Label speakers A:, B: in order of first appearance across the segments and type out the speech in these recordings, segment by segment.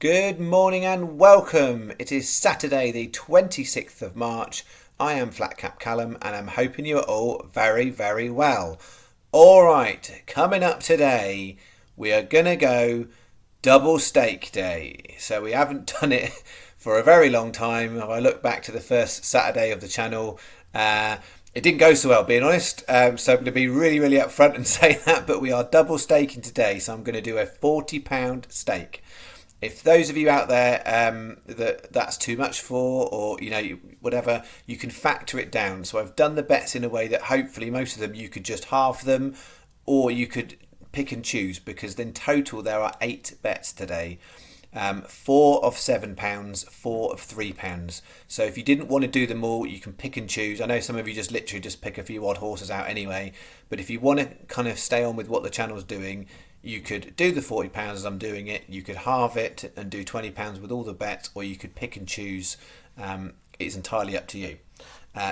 A: Good morning and welcome. It is Saturday the 26th of March. I am Flatcap Callum and I'm hoping you are all very, very well. Alright, coming up today, we are going to go double stake day. So we haven't done it for a very long time. If I look back to the first Saturday of the channel, it didn't go so well, being honest. So I'm going to be really, really upfront and say that, but we are double staking today. So I'm going to do a £40 stake. If those of you out there that's too much for, or whatever, you can factor it down. So I've done the bets in a way that hopefully most of them you could just halve them, or you could pick and choose, because in total there are 8 bets today. 4 of £7, 4 of £3. So if you didn't want to do them all, you can pick and choose. I know some of you just literally just pick a few odd horses out anyway, but if you want to kind of stay on with what the channel's doing, you could do the £40 as I'm doing it. You could halve it and do £20 with all the bets, or you could pick and choose. It's entirely up to you.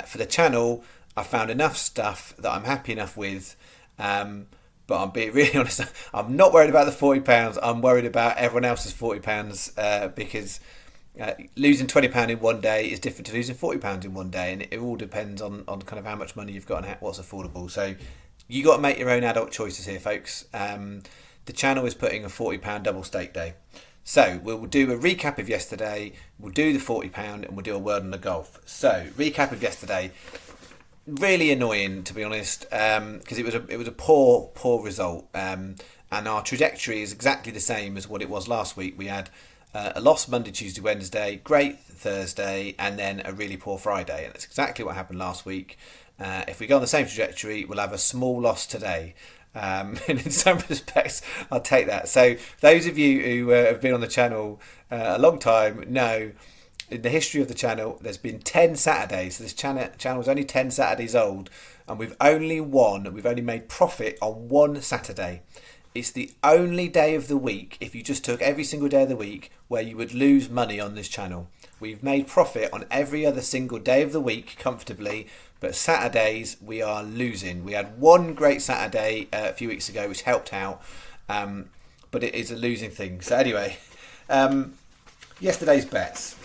A: For the channel, I found enough stuff that I'm happy enough with. But I'm being really honest, I'm not worried about the £40. I'm worried about everyone else's £40 because losing £20 in one day is different to losing £40 in one day. And it all depends on kind of how much money you've got and what's affordable. So you got to make your own adult choices here, folks. The channel is putting a £40 double stake day. So we'll do a recap of yesterday, we'll do the £40 and we'll do a word on the golf. So recap of yesterday. Really annoying, to be honest, because it was a poor result, and our trajectory is exactly the same as what it was last week. We had a loss Monday, Tuesday, Wednesday, great Thursday, and then a really poor Friday, and that's exactly what happened last week. If we go on the same trajectory, we'll have a small loss today. And in some respects, I'll take that. So those of you who have been on the channel a long time know, in the history of the channel, there's been 10 Saturdays. So this channel is only 10 Saturdays old, and we've only made profit on one Saturday. It's the only day of the week, if you just took every single day of the week, where you would lose money on this channel. We've made profit on every other single day of the week comfortably, but Saturdays we are losing. We had one great Saturday a few weeks ago, which helped out, but it is a losing thing. So anyway, yesterday's bets.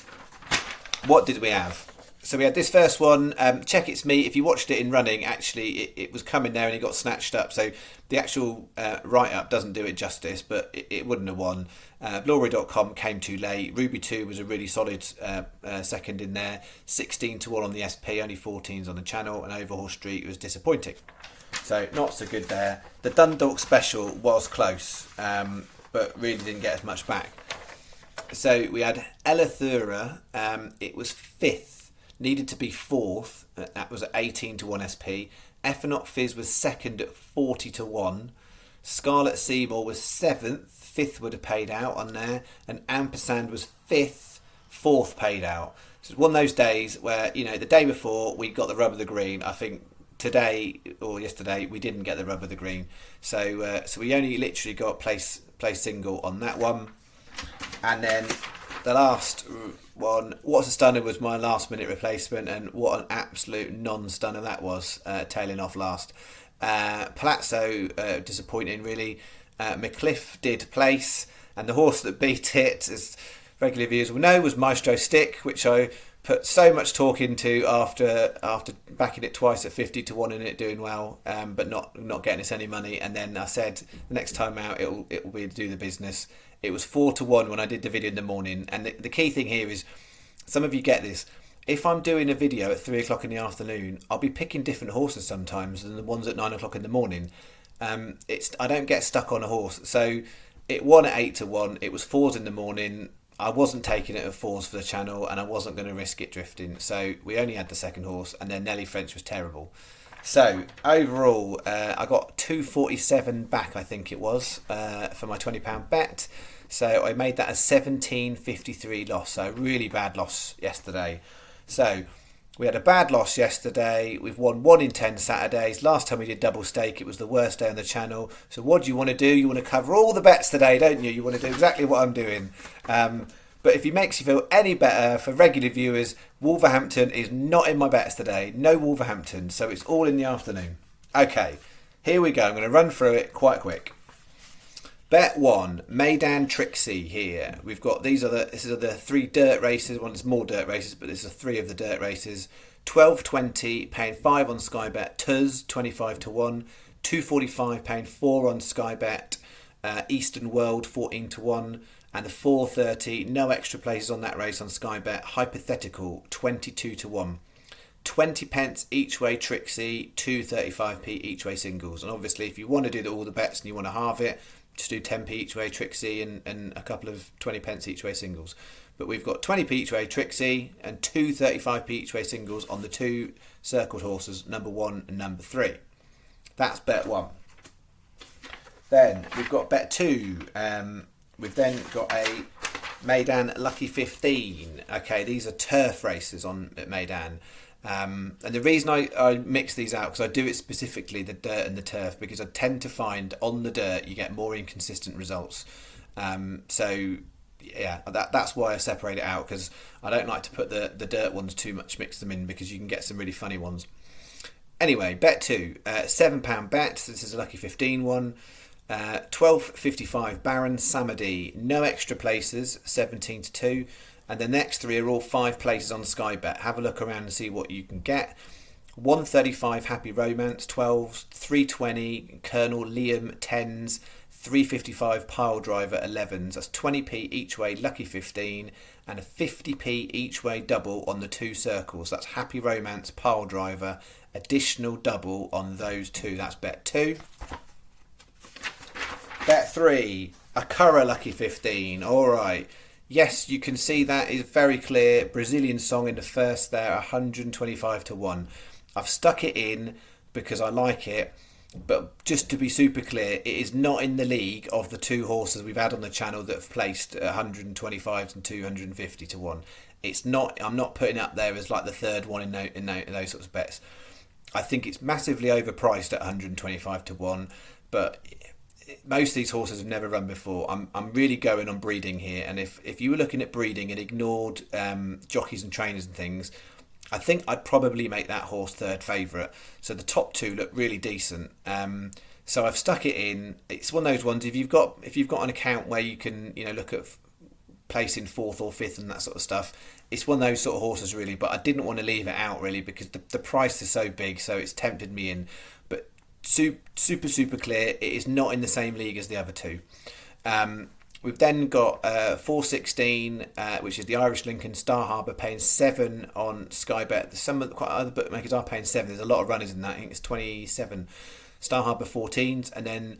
A: What did we have? So we had this first one, Check It's Me. If you watched it in running, actually it was coming there and it got snatched up. So the actual write-up doesn't do it justice, but it wouldn't have won. Glory.com came too late. Ruby 2 was a really solid second in there. 16 to 1 on the SP, only 14s on the channel, and Overhaul Street was disappointing. So not so good there. The Dundalk Special was close, but really didn't get as much back. So we had Elathura, it was 5th, needed to be 4th, that was at 18 to 1 SP. Effenot Fizz was 2nd at 40 to 1. Scarlet Seymour was 7th, 5th would have paid out on there. And Ampersand was 5th, 4th paid out. So it's one of those days where, the day before we got the rub of the green. I think today or yesterday we didn't get the rub of the green. So we only literally got place single on that one. And then the last one, What's a Stunner, was my last minute replacement, and what an absolute non-stunner that was, tailing off last. Palazzo, disappointing really. McCliff did place, and the horse that beat it, as regular viewers will know, was Maestro Stick, which I put so much talk into after backing it twice at 50 to 1 and it doing well, but not getting us any money. And then I said the next time out it will be to do the business. It was 4 to 1 when I did the video in the morning. And the key thing here is, some of you get this, if I'm doing a video at 3 o'clock in the afternoon, I'll be picking different horses sometimes than the ones at 9 o'clock in the morning. I don't get stuck on a horse. So it won at 8 to 1. It was 4s in the morning. I wasn't taking it at 4s for the channel, and I wasn't going to risk it drifting. So we only had the second horse, and then Nelly French was terrible. So overall, I got 247 back, I think it was, for my £20 bet. So I made that a 17.53 loss. So a really bad loss yesterday. So we had a bad loss yesterday. We've won 1 in 10 Saturdays. Last time we did double stake, it was the worst day on the channel. So what do you want to do? You want to cover all the bets today, don't you? You want to do exactly what I'm doing. But if it makes you feel any better, for regular viewers, Wolverhampton is not in my bets today. No Wolverhampton. So it's all in the afternoon. Okay, here we go. I'm going to run through it quite quick. Bet one, Meydan Trixie here. We've got these are the three dirt races. Well, there's more dirt races, but these are three of the dirt races. 12.20, paying 5 on Sky Bet. Tuz 25 to 1. 2.45, paying 4 on Sky Bet. Eastern World 14 to 1. And the 4.30, no extra places on that race on Sky Bet. Hypothetical 22 to 1. 20 pence each way Trixie, 2.35p each way singles. And obviously, if you want to do all the bets and you want to halve it, just do 10p each way Trixie and a couple of 20 pence each way singles. But we've got 20p each way Trixie and 2.35p each way singles on the two circled horses, number 1 and number 3. That's bet 1. Then we've got bet 2. We've then got a Meydan Lucky 15. Okay, these are turf races at Meydan. And the reason I mix these out, because I do it specifically, the dirt and the turf, because I tend to find on the dirt you get more inconsistent results. So yeah, that's why I separate it out, because I don't like to put the dirt ones too much, mix them in, because you can get some really funny ones. Anyway, bet 2, £7 bet. This is a lucky 15 one. 12.55 Baron Samedi, no extra places, 17 to 2. And the next 3 are all 5 places on Sky Bet. Have a look around and see what you can get. 1.35 Happy Romance, 12s. 3.20 Colonel Liam, 10s. 3.55 Pile Driver, 11s. That's 20p each way Lucky 15. And a 50p each way double on the 2 circles. That's Happy Romance, Pile Driver, additional double on those 2. That's bet 2. Bet 3, a Curragh Lucky 15. All right. Yes, you can see that is very clear. Brazilian song in the first there, 125 to 1. I've stuck it in because I like it, but just to be super clear, it is not in the league of the 2 horses we've had on the channel that have placed 125 and 250 to 1. It's not. I'm not putting it up there as like the third one in those sorts of bets. I think it's massively overpriced at 125 to 1, but most of these horses have never run before. I'm really going on breeding here, and if you were looking at breeding and ignored jockeys and trainers and things, I think I'd probably make that horse third favourite. So the top 2 look really decent. So I've stuck it in. It's one of those ones, if you've got an account where you can look at placing 4th or 5th and that sort of stuff, it's one of those sort of horses really. But I didn't want to leave it out really because the price is so big, so it's tempted me in. But super clear, it is not in the same league as the other 2. We've then got 4.16, which is the Irish Lincoln Star Harbour, paying 7 on Sky Bet. Some of quite other bookmakers are paying 7. There's a lot of runners in that. I think it's 27. Star Harbour 14s, and then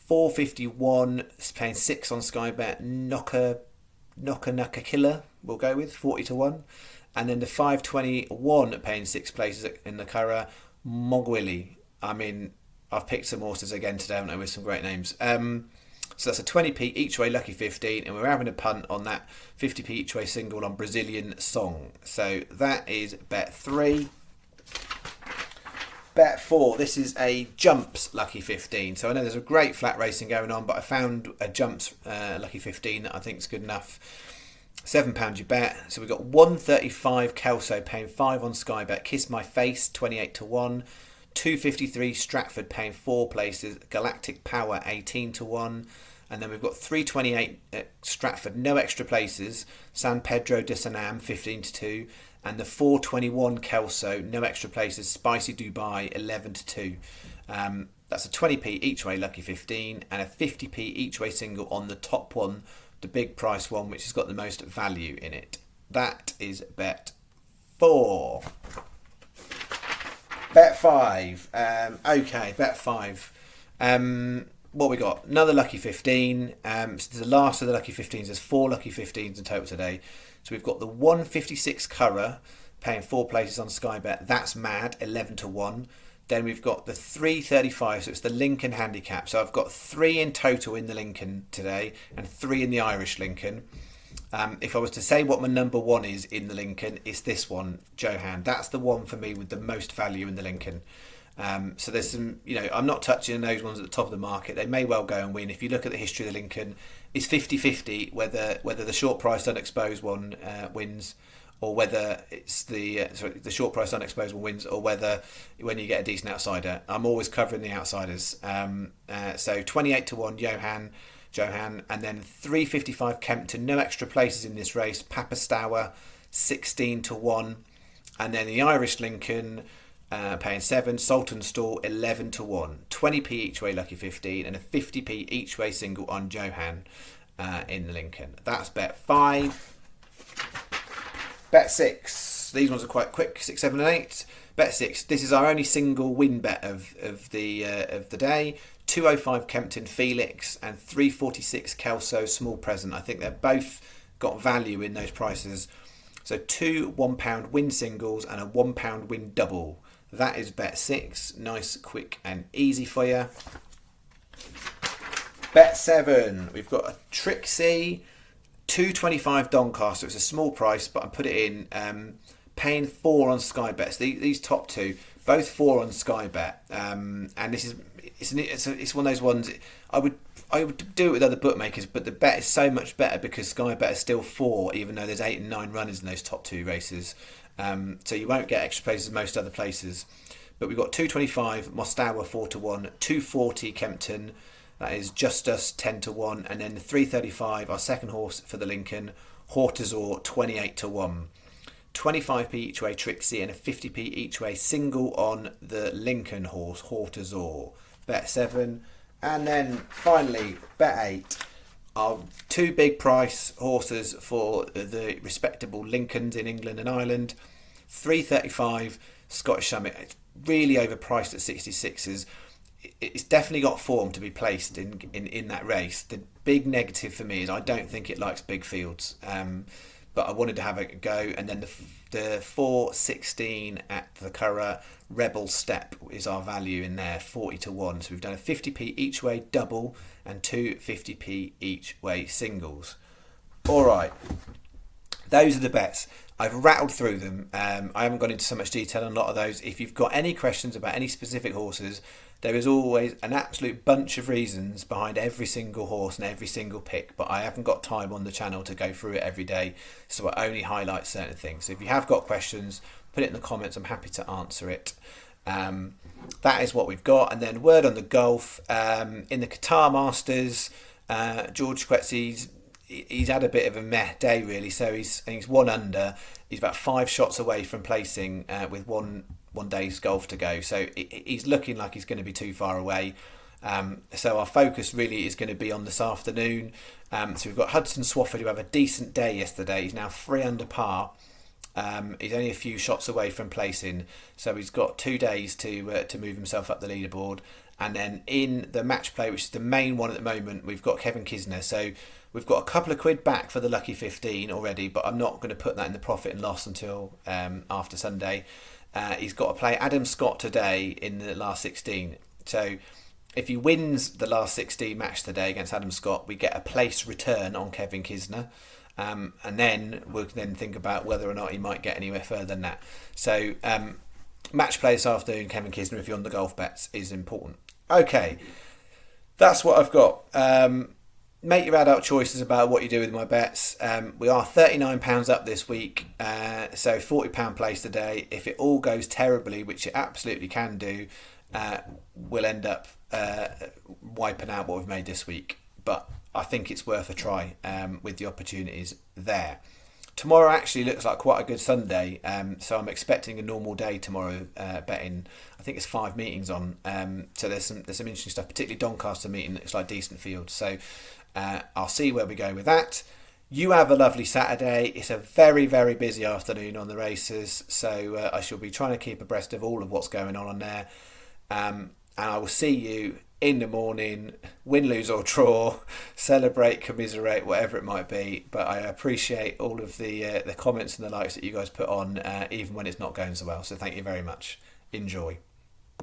A: 4.51 is paying 6 on Sky Bet. Knocker Killer, we'll go with 40 to 1, and then the 5.21 paying 6 places in the Curragh Mogwili. I mean, I've picked some horses again today, haven't I, with some great names. So that's a 20p each way Lucky 15, and we're having a punt on that 50p each way single on Brazilian Song. So that is bet 3. Bet 4, this is a Jumps Lucky 15. So I know there's a great flat racing going on, but I found a Jumps Lucky 15 that I think is good enough. £7 you bet. So we've got 1.35 Kelso paying 5 on Sky Bet. Kiss My Face, 28 to 1. 2.53 Stratford paying 4 places. Galactic Power 18 to 1. And then we've got 3.28 at Stratford, no extra places. San Pedro de Sanam 15 to 2. And the 4.21 Kelso, no extra places. Spicy Dubai 11 to 2. That's a 20p each way Lucky 15 and a 50p each way single on the top one, the big price one, which has got the most value in it. That is bet 4. Bet 5. Okay, bet 5. What we got? Another Lucky 15. So the last of the Lucky 15s. There's 4 Lucky 15s in total today. So we've got the 1.56 Curragh paying 4 places on Sky Bet. That's mad, 11 to 1. Then we've got the 3.35, so it's the Lincoln handicap. So I've got 3 in total in the Lincoln today and 3 in the Irish Lincoln. If I was to say what my number 1 is in the Lincoln, it's this one, Johan. That's the one for me with the most value in the Lincoln. So there's some, I'm not touching those ones at the top of the market. They may well go and win. If you look at the history of the Lincoln, it's 50-50 whether the short price unexposed one wins, or whether it's the short price unexposed one wins, or whether when you get a decent outsider. I'm always covering the outsiders. So 28 to 1 Johan, Johan. And then 3.55 Kempton, no extra places in this race. Papa Stour, 16-1. And then the Irish Lincoln, paying 7, Saltonstall 11-1, 20p each way lucky 15, and a 50p each way single on Johan in the Lincoln. That's bet 5. Bet 6. These ones are quite quick. 6, 7, and 8. Bet 6. This is our only single win bet of the day. 2.05 Kempton Felix and 3.46 Kelso Small Present. I think they're both got value in those prices. So 2 £1 win singles and a £1 win double. That is bet 6. Nice, quick and easy for you. Bet 7. We've got a Trixie, 2.25 Doncaster. It's a small price, but I put it in. Paying 4 on Sky Bets. These top two, both 4 on Sky Bet. And this is it's one of those ones. I would do it with other bookmakers, but the bet is so much better because Sky Bet is still 4, even though there's 8 and 9 runners in those top 2 races. So you won't get extra places most other places. But we've got 2.25 Mostour 4-1, 2.40 Kempton, that is Just Us 10-1, and then the 3.35 our second horse for the Lincoln, Hortazor 28-1. 25p each way Trixie and a 50p each way single on the Lincoln horse Hortazor. Bet 7. And then finally bet 8 are 2 big price horses for the respectable Lincolns in England and Ireland. 3.35 Scottish Summit. It's really overpriced at 66s. It's definitely got form to be placed in that race. The big negative for me is I don't think it likes big fields. But I wanted to have a go, and then the 4.16 at the Curragh Rebel Step is our value in there, 40-1. So we've done a 50p each way double and 2 50p each way singles. All right, those are the bets. I've rattled through them. I haven't gone into so much detail on a lot of those. If you've got any questions about any specific horses, there is always an absolute bunch of reasons behind every single horse and every single pick, but I haven't got time on the channel to go through it every day, so I only highlight certain things. So if you have got questions, put it in the comments. I'm happy to answer it. That is what we've got. And then word on the golf. In the Qatar Masters, George Quetsy's he's had a bit of a meh day really, so he's 1 under. He's about 5 shots away from placing with one day's golf to go, so he's looking like he's going to be too far away. So our focus really is going to be on this afternoon. So we've got Hudson Swafford, who had a decent day yesterday. He's now 3 under par. He's only a few shots away from placing, so he's got 2 days to move himself up the leaderboard. And then in the match play, which is the main one at the moment, we've got Kevin Kisner. So we've got a couple of quid back for the lucky 15 already, but I'm not going to put that in the profit and loss until after Sunday. He's got to play Adam Scott today in the last 16. So if he wins the last 16 match today against Adam Scott, we get a place return on Kevin Kisner. And then we'll then think about whether or not he might get anywhere further than that. So match play this afternoon, Kevin Kisner, if you're on the golf bets, is important. Okay, that's what I've got. Make your adult choices about what you do with my bets. We are £39 up this week, so £40 place today. If it all goes terribly, which it absolutely can do, we'll end up wiping out what we've made this week. But I think it's worth a try with the opportunities there. Tomorrow actually looks like quite a good Sunday, so I'm expecting a normal day tomorrow betting. I think it's 5 meetings on, so there's some interesting stuff, particularly Doncaster meeting looks like decent field. So I'll see where we go with that. You have a lovely Saturday. It's a very, very busy afternoon on the races, so I shall be trying to keep abreast of all of what's going on there. And I will see you in the morning, win, lose or draw, celebrate, commiserate, whatever it might be. But I appreciate all of the comments and the likes that you guys put on, even when it's not going so well. So thank you very much. Enjoy.